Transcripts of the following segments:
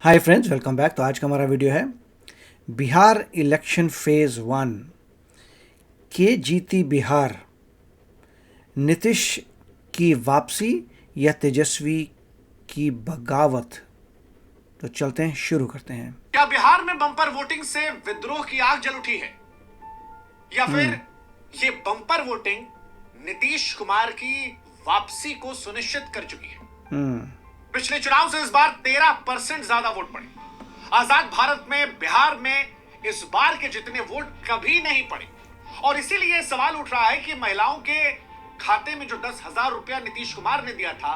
Hi friends, welcome back. तो आज का हमारा वीडियो है बिहार इलेक्शन फेज़ 1 के जीती बिहार, नीतीश की वापसी या तेजस्वी की बगावत। तो चलते हैं, शुरू करते हैं। क्या बिहार में बम्पर वोटिंग से विद्रोह की आग जल उठी है या फिर ये बम्पर वोटिंग नीतीश कुमार की वापसी को सुनिश्चित कर चुकी है? पिछले चुनाव से इस बार 13% ज्यादा वोट पड़े। आजाद भारत में बिहार में इस बार के जितने वोट कभी नहीं पड़े, और इसीलिए सवाल उठ रहा है कि महिलाओं के खाते में जो 10,000 रुपया नीतीश कुमार ने दिया था,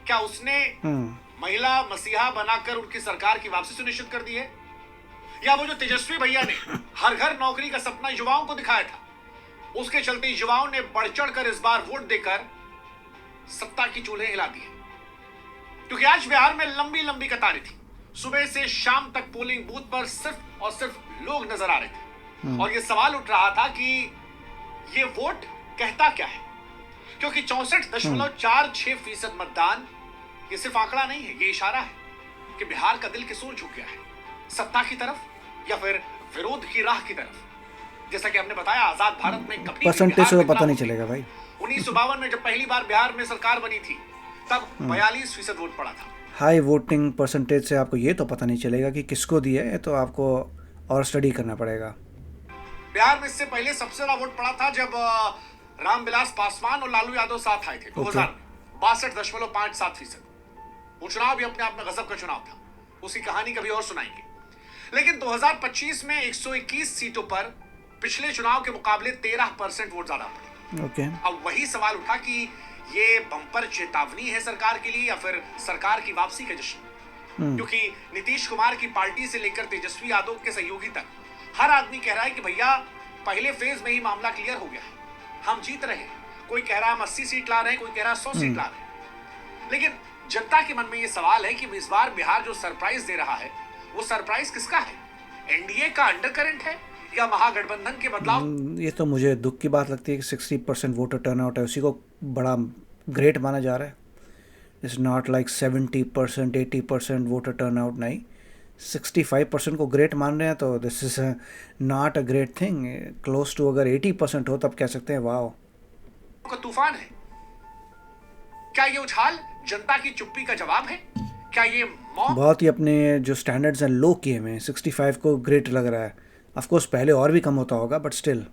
क्या उसने महिला मसीहा बनाकर उनकी सरकार की वापसी सुनिश्चित कर दी है, या वो जो तेजस्वी भैया ने हर घर नौकरी का सपना युवाओं को दिखाया था, उसके चलते युवाओं ने बढ़ चढ़कर इस बार वोट देकर सत्ता की चूल्हे हिला दी है? क्योंकि आज बिहार में लंबी लंबी कतारें थी। सुबह से शाम तक पोलिंग बूथ पर सिर्फ और सिर्फ लोग नजर आ रहे थे, और यह सवाल उठ रहा था कि यह वोट कहता क्या है, क्योंकि 64.46% मतदान ये सिर्फ आंकड़ा नहीं है, ये इशारा है कि बिहार का दिल किस ओर झुक गया है, सत्ता की तरफ या फिर विरोध की राह की तरफ। जैसा कि हमने बताया, आजाद भारत में कभी परसेंटेज से तो पता नहीं चलेगा भाई। 1952 में जब पहली बार बिहार में सरकार बनी थी, तब 42% वोट पड़ा था। हाई वोटिंग परसेंटेज से आपको ये तो पता नहीं चलेगा कि किसको दिया है, तो आपको और स्टडी करना पड़ेगा। बिहार में इससे पहले सबसे ज्यादा वोट पड़ा था जब रामविलास पासवान और लालू यादव साथ आए थे 2000 में, 62.57%। वो चुनाव भी अपने आप में गजब का चुनाव था, उसकी कहानी कभी और सुनाएंगे। लेकिन 2025 में 121 सीटों पर पिछले चुनाव के मुकाबले 13% वोट ज्यादा पड़े। अब वही सवाल उठा कि ये बम्पर चेतावनी है सरकार के लिए या फिर सरकार की वापसी का जश्न? क्योंकि नीतीश कुमार की पार्टी से लेकर तेजस्वी यादव के सहयोगी तक हर आदमी कह रहा है कि भैया पहले फेज में ही मामला क्लियर हो गया है, हम जीत रहे हैं। कोई कह रहा है हम 80 सीट ला रहे हैं, कोई कह रहा है 100 सीट ला रहे हैं। लेकिन जनता के मन में यह सवाल है कि इस बार बिहार जो सरप्राइज दे रहा है, वो सरप्राइज किसका है? एनडीए का अंडरकरेंट है या महागठबंधन के बदलाव? ये तो मुझे दुख की बात लगती है कि 60% वोटर टर्नआउट है, उसी को बड़ा ग्रेट माना जा रहा है। It's not like 70% 80% voter turnout, नहीं, 65% को ग्रेट मान रहे हैं, तो this is not a great thing. Close to अगर 80% हो तब कह सकते हैं वाह का तूफान है। क्या ये उछाल जनता की चुप्पी का जवाब है? क्या ये बहुत ही अपने जो स्टैंडर्ड्स हैं लो किए हुए हैं। 65 को ग्रेट लग रहा है। ऑफ कोर्स पहले और भी कम होता होगा, बट स्टिल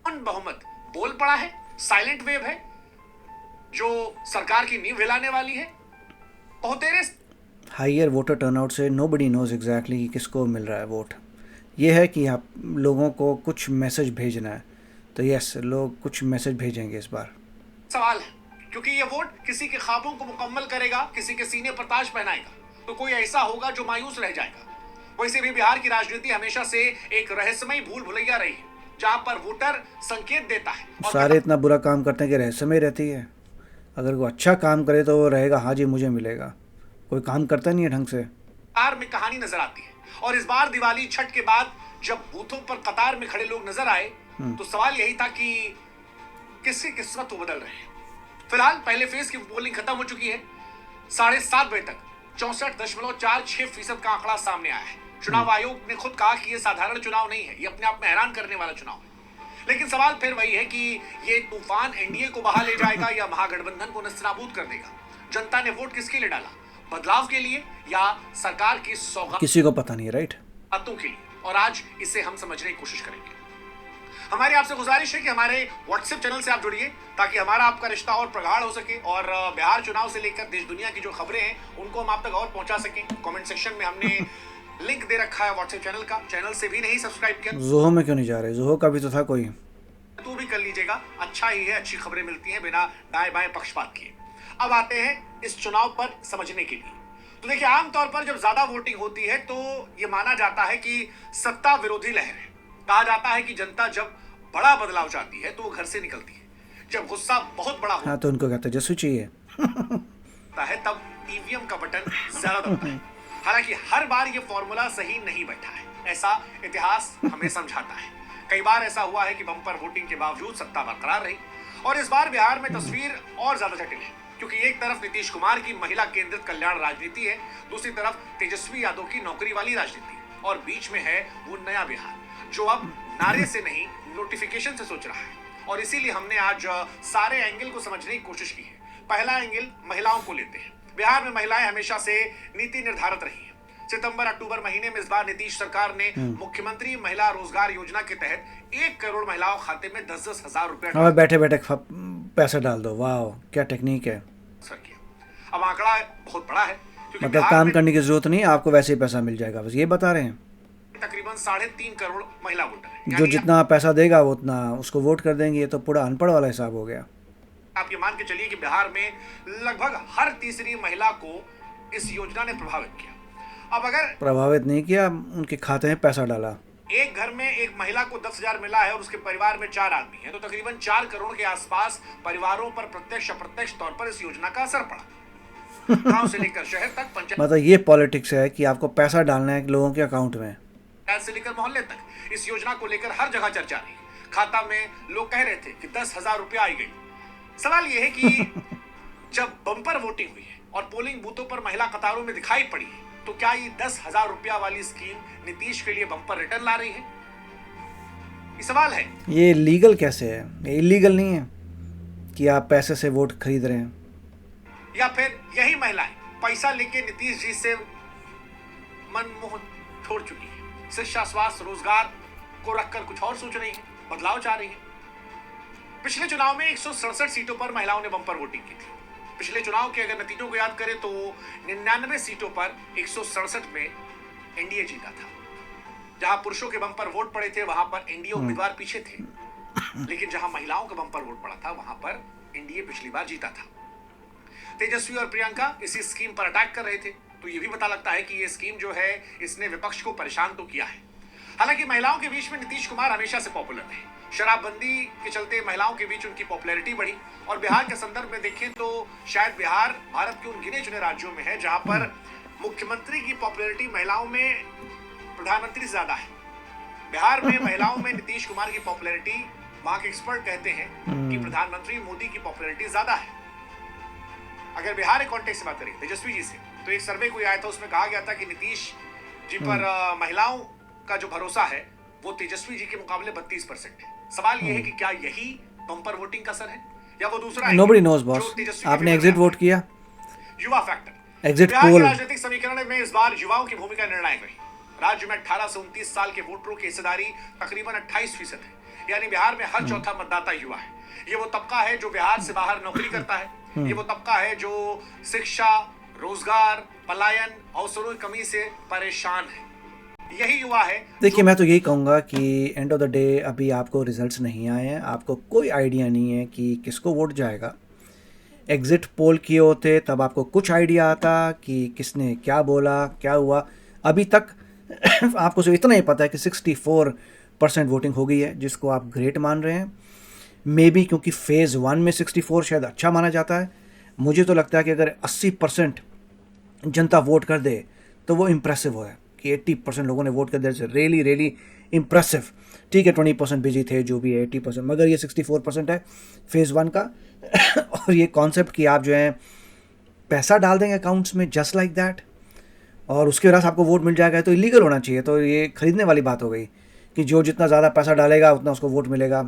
बहुमत बोल पड़ा है, साइलेंट वेव है जो सरकार की नींव हिलाने वाली है। हाइयर वोटर टर्नआउट से नोबडी नोज एग्जैक्टली किसको मिल रहा है वोट। ये है कि आप लोगों को कुछ मैसेज भेजना है, तो यस, लोग कुछ मैसेज भेजेंगे इस बार। सवाल है क्योंकि ये वोट किसी के ख्वाबों को मुकम्मल करेगा, किसी के सीने पर ताज पहनाएगा, तो कोई ऐसा होगा जो मायूस रह जाएगा। वैसे भी बिहार की राजनीति हमेशा से एक रहस्यमयी भूल भुलैया रही है, जहां पर वोटर संकेत देता है और सारे इतना बुरा काम करते हैं कि रहस्यमय रहती है। अगर वो अच्छा काम करे तो वो रहेगा हाँ जी मुझे मिलेगा, कोई काम करता नहीं है ढंग से। कतार में कहानी नजर आती है, और इस बार दिवाली छठ के बाद जब बूथों पर कतार में खड़े लोग नजर आए, तो सवाल यही था कि किसकी किस्मत वो बदल रहे हैं। फिलहाल पहले फेज की पोलिंग खत्म हो चुकी है। 7:30 बजे तक 64.46% का आंकड़ा सामने आया है। चुनाव आयोग ने खुद कहा कि यह साधारण चुनाव नहीं है, यह अपने आप में हैरान करने वाला चुनाव है। लेकिन सवाल फिर वही है कि ये तूफान एनडीए को बहा ले जाएगा या महागठबंधन को नस्तानाबूद कर देगा? जनता ने वोट किसके लिए डाला? बदलाव के लिए या सरकार की सौगात? किसी को पता नहीं, राइट, बातों के लिए। और आज इसे हम समझने की कोशिश करेंगे। हमारी आपसे गुजारिश है कि हमारे व्हाट्सएप चैनल से आप जुड़िए, ताकि हमारा आपका रिश्ता और प्रगाढ़ हो सके, और बिहार चुनाव से लेकर देश दुनिया की जो खबरें हैं उनको हम आप तक और पहुंचा सकें। कमेंट सेक्शन में हमने लिंक दे रखा है व्हाट्सएप चैनल का। चैनल से भी नहीं सब्सक्राइब किया, जोहो में क्यों नहीं जा रहे? जोहो का भी तो था कोई, तो भी कर लीजिएगा। अच्छा ही है, अच्छी खबरें मिलती हैं बिना दाएं बाएं पक्षपात किए। अब आते हैं इस चुनाव पर समझने के लिए। तो देखिए, आमतौर पर जब ज्यादा वोटिंग होती है तो यह माना जाता है कि सत्ता विरोधी लहर है। कहा जाता है कि जनता जब बड़ा बदलाव चाहती है तो वो घर से निकलती है, जब गुस्सा बहुत बड़ा होता हाँ तो उनको कहते जैसू चाहिए है तब ईवीएम का बटन ज्यादा दबता है। हालांकि हर बार ये फॉर्मूला सही नहीं बैठा है, ऐसा इतिहास हमें समझाता है। कई बार ऐसा हुआ है कि बम्पर वोटिंग के बावजूद सत्ता बरकरार रही, और इस बार बिहार में तस्वीर और ज्यादा जटिल है। क्योंकि एक तरफ नीतीश कुमार की महिला केंद्रित कल्याण राजनीति है, दूसरी तरफ तेजस्वी यादव की नौकरी वाली राजनीति, और बीच में है वो नया बिहार जो अब नारे से नहीं नोटिफिकेशन से सोच रहा है। और इसीलिए हमने आज सारे एंगल को समझने की कोशिश की है। पहला एंगल महिलाओं को लेते हैं। बिहार में महिलाएं हमेशा से नीति निर्धारक रही हैं। सितंबर अक्टूबर महीने में इस बार नीतीश सरकार ने मुख्यमंत्री महिला रोजगार योजना के तहत 1 करोड़ महिलाओं खाते में 10-10 हजार रुपए बैठे बैठे पैसा डाल दो। वाह, क्या टेक्निक है। अब आंकड़ा बहुत बड़ा है, क्योंकि मतलब काम करने की जरूरत नहीं, आपको वैसे ही पैसा मिल जाएगा, बस ये बता रहे हैं। तकरीबन 3.5 करोड़ महिला वोटर हैं। जो जितना पैसा देगा वो उतना उसको वोट कर देंगे। ये तो पूरा अनपढ़ वाला हिसाब हो गया। आप ये मान के चलिए कि बिहार में लगभग हर तीसरी महिला को इस योजना ने प्रभावित किया। अब अगर प्रभावित नहीं किया, उनके खाते में पैसा डाला। एक घर में एक महिला को 10,000 मिला है और उसके परिवार में 4 आदमी हैं, तो तकरीबन 4 करोड़ के आसपास परिवारों पर प्रत्यक्ष अप्रत्यक्ष तौर पर इस योजना का असर पड़ा। गांव से लेकर शहर तक, पंचायत मतलब ये पॉलिटिक्स है कि आपको पैसा डालना है लोगों के अकाउंट में, से लेकर मोहल्ले तक। इस योजना को लेकर हर जगह चर्चा रही। खाता में लोग कह रहे थे कि 10,000 रुपया आई गई। सवाल यह है कि जब बम्पर वोटिंग हुई है और पोलिंग बूथों पर महिला कतारों में दिखाई पड़ी है, तो क्या ये 10,000 रुपया वाली स्कीम नीतीश के लिए बम्पर रिटर्न ला रही है? ये सवाल है। ये लीगल कैसे है? ये इलीगल नहीं है कि आप पैसे से वोट खरीद रहे हैं। या फिर यही महिलाएं पैसा लेके नीतीश जी से मनमोह छोड़ चुकी है, शिक्षा, स्वास्थ्य, रोजगार को रखकर कुछ और सोच रही है, बदलाव चाह रही है। पिछले चुनाव में 167 सीटों पर महिलाओं ने बम्पर वोटिंग की थी। पिछले चुनाव के अगर नतीजों को याद करें तो 99 सीटों पर 167 में एनडीए जीता था। जहां पुरुषों के बम्पर वोट पड़े थे वहां पर एनडीए उम्मीदवार पीछे थे, लेकिन जहां महिलाओं का बम्पर वोट पड़ा था वहां पर एनडीए पिछली बार जीता था। तेजस्वी और प्रियंका इसी स्कीम पर अटैक कर रहे थे, तो ये भी पता लगता है कि ये स्कीम जो है इसने विपक्ष को परेशान तो किया है। हालांकि महिलाओं के बीच में नीतीश कुमार हमेशा से पॉपुलर रहे। शराबबंदी के चलते महिलाओं के बीच उनकी पॉपुलैरिटी बढ़ी, और बिहार के संदर्भ में देखें तो शायद बिहार भारत के उन गिने चुने राज्यों में है जहां पर मुख्यमंत्री की पॉपुलैरिटी महिलाओं में प्रधानमंत्री से ज्यादा है। बिहार में महिलाओं में नीतीश कुमार की पॉपुलैरिटी, वहां के एक्सपर्ट कहते हैं कि प्रधानमंत्री मोदी की पॉपुलैरिटी ज्यादा है। अगर बिहार के कॉन्टेक्स्ट से बात करें तेजस्वी जी से, तो एक सर्वे कोई आया था, उसमें कहा गया था कि नीतीश जी पर महिलाओं का जो भरोसा है वो तेजस्वी जी के मुकाबले 32% है। सवाल ये है कि क्या यही बम्पर वोटिंग का असर है या वो दूसरा है? Nobody knows boss. आपने एग्जिट वोट किया। युवा फैक्टर, एग्जिट बिहार पोल। के राजनीतिक समीकरण में इस बार युवाओं की भूमिका निर्णायक रही। राज्य में 18 से 29 साल के वोटरों की हिस्सेदारी तकरीबन 28% है, यानी बिहार में हर चौथा मतदाता युवा है। ये वो तबका है जो बिहार से बाहर नौकरी करता है। ये वो तबका है जो शिक्षा, रोजगार, पलायन, अवसरों की कमी से परेशान है। यही युवा है। देखिए, मैं तो यही कहूँगा कि एंड ऑफ द डे अभी आपको रिजल्ट्स नहीं आए हैं, आपको कोई आइडिया नहीं है कि किसको वोट जाएगा। एग्जिट पोल किए होते तब आपको कुछ आइडिया आता कि किसने क्या बोला, क्या हुआ। अभी तक आपको सिर्फ इतना ही पता है कि 64% वोटिंग हो गई है, जिसको आप ग्रेट मान रहे हैं। मे बी क्योंकि फेज़ 1 में 64 शायद अच्छा माना जाता है। मुझे तो लगता है कि अगर 80% जनता वोट कर दे तो वो इम्प्रेसिव हो है कि 80% लोगों ने वोट कर दिया, रियली रियली इम्प्रेसिव। ठीक है, 20% बिजी थे, जो भी है 80%, मगर ये 64% है फेज़ 1 का। और ये कॉन्सेप्ट कि आप जो है पैसा डाल देंगे अकाउंट्स में जस्ट लाइक दैट और उसके वजह से आपको वोट मिल जाएगा, तो इलीगल होना चाहिए। तो ये खरीदने वाली बात हो गई कि जो जितना ज़्यादा पैसा डालेगा उतना उसको वोट मिलेगा।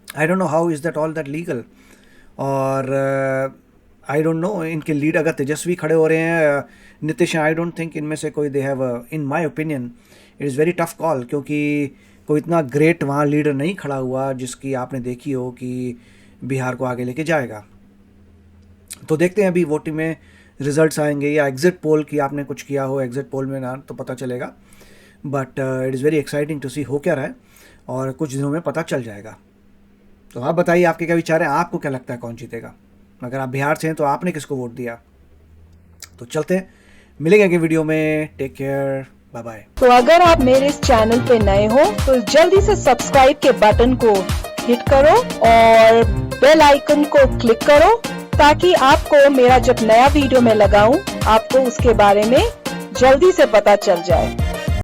I don't know how is that all that legal. और आई डोंट नो इनके लीड अगर तेजस्वी खड़े हो रहे हैं, नीतीश, आई डोंट थिंक इनमें से कोई they have, in my opinion it is very tough call, क्योंकि कोई इतना ग्रेट वहाँ लीडर नहीं खड़ा हुआ जिसकी आपने देखी हो कि बिहार को आगे लेके जाएगा। तो देखते हैं अभी वोटिंग में रिजल्ट्स आएंगे या एग्जिट पोल की आपने कुछ किया हो, एग्जिट पोल में ना तो पता चलेगा। But it is very exciting to see हो क्या रहा है, और कुछ दिनों में पता चल जाएगा। तो आप बताइए आपके क्या विचार हैं, आपको क्या लगता है कौन जीतेगा? अगर आप बिहार से हैं तो आपने किसको वोट दिया? तो चलते हैं, मिलेंगे अगले वीडियो में। Take care, bye bye. तो अगर आप मेरे इस चैनल पे नए हो तो जल्दी से सब्सक्राइब के बटन को हिट करो और बेल आइकन को क्लिक करो, ताकि आपको मेरा जब नया वीडियो मैं लगाऊं आपको उसके बारे में जल्दी से पता चल जाए।